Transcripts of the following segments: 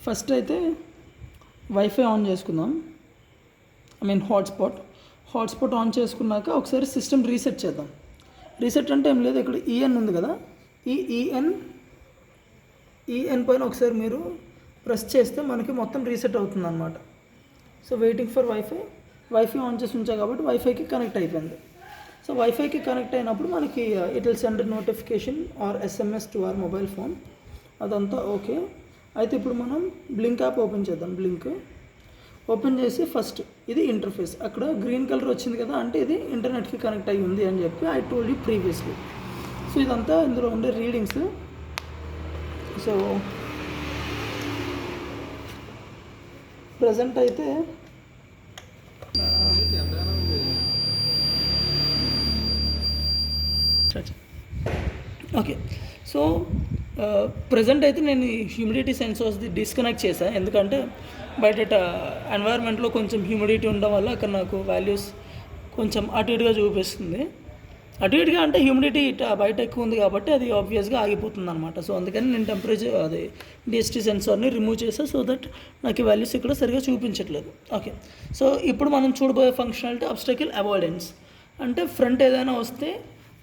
First అయితే wifi on చేసుకుందాం. Hotspot on చేసుకున్నాక ఒకసారి సిస్టమ్ రీసెట్ చేద్దాం. రీసెట్ అంటే ఏం లేదు, ఇక్కడ ఈఎన్ ఉంది కదా, ఈ ఈఎన్ పైన ఒకసారి మీరు ప్రెస్ చేస్తే మనకి మొత్తం రీసెట్ అవుతుంది అనమాట. So waiting for wifi on చేసి ఉంచా కాబట్టి వైఫైకి కనెక్ట్ అయిపోయింది. సో వైఫైకి కనెక్ట్ అయినప్పుడు మనకి it will send notification are SMS to our mobile phone. అదంతా ఓకే. అయితే ఇప్పుడు మనం బ్లింక్ యాప్ ఓపెన్ చేద్దాం. బ్లింక్ ఓపెన్ చేసి ఫస్ట్ ఇది ఇంటర్ఫేస్, అక్కడ గ్రీన్ కలర్ వచ్చింది కదా, అంటే ఇది ఇంటర్నెట్కి కనెక్ట్ అయ్యి ఉంది అని చెప్పి I told you previously. So ఇదంతా ఇందులో ఉండే రీడింగ్స్. సో ప్రజెంట్ అయితే ఓకే. సో ప్రజెంట్ అయితే నేను హ్యూమిడిటీ సెన్సార్స్ది డిస్కనెక్ట్ చేశాను, ఎందుకంటే బయట ఎన్వైర్న్మెంట్లో కొంచెం హ్యూమిడిటీ ఉండడం వల్ల అక్కడ నాకు వాల్యూస్ కొంచెం అటు ఇటుగా చూపిస్తుంది. అటు ఇటుగా అంటే హ్యూమిడిటీ బయట ఎక్కువ ఉంది కాబట్టి అది ఆబ్వియస్గా ఆగిపోతుంది అనమాట. సో అందుకని నేను టెంపరేచర్ అది డిఎస్టీ సెన్సార్ని రిమూవ్ చేసాను, సో దట్ నాకు ఈ వాల్యూస్ ఇక్కడ సరిగా చూపించట్లేదు. ఓకే. సో ఇప్పుడు మనం చూడబోయే ఫంక్షనాలిటీ అబ్స్టకిల్ అవాయిడెన్స్. అంటే ఫ్రంట్ ఏదైనా వస్తే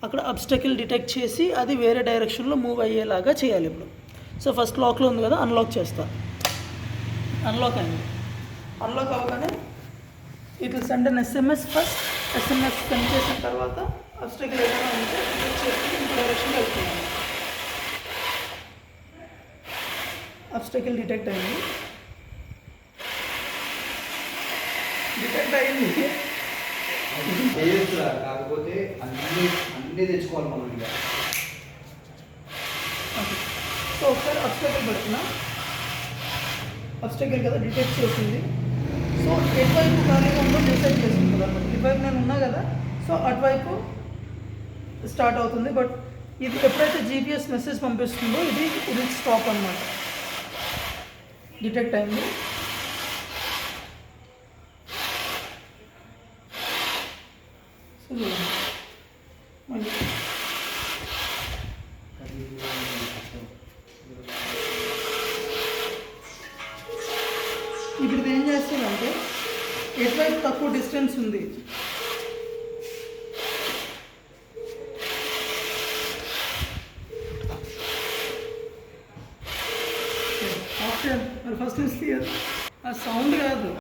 అక్కడ అబ్స్టకిల్ డిటెక్ట్ చేసి అది వేరే డైరెక్షన్లో మూవ్ అయ్యేలాగా చేయాలి. ఇప్పుడు సో ఫస్ట్ లాక్లో ఉంది కదా, అన్లాక్ చేస్తాను. అన్లాక్ అయింది. అన్లాక్ అవ్వగానే it will send an SMS. First SMS send చేసిన తర్వాత అబ్స్టకిల్ ఏదైనా ఉంటే డిటెక్ట్ చేసి ఇంకో డైరెక్షన్లో వెళ్తున్నాను. అబ్స్టకిల్ డిటెక్ట్ అయింది. కాకపోతే అన్నీ తెచ్చుకోవాలి మనం. ఇక సో ఒకసారి అబ్స్టకిల్ పెడుతున్నా. అబ్స్టకిల్ కదా డిటెక్ట్ చేసింది. సో ఎటువైపు ఖాళీగా ఉందో డిసైడ్ చేసుకుంటుంది అనమాట. ఇటువైపు నేను ఉన్నా కదా, సో అటువైపు స్టార్ట్ అవుతుంది. బట్ ఇది ఎప్పుడైతే జీపీఎస్ మెసేజ్ పంపిస్తుందో ఇది స్టాప్ అనమాట. డిటెక్ట్ అయింది. సో మళ్ళీ ఇప్పుడు ఇది ఏం చేస్తుందంటే ఎటువైపు తక్కువ డిస్టెన్స్ ఉంది, మరి ఫస్ట్ ఆ సౌండ్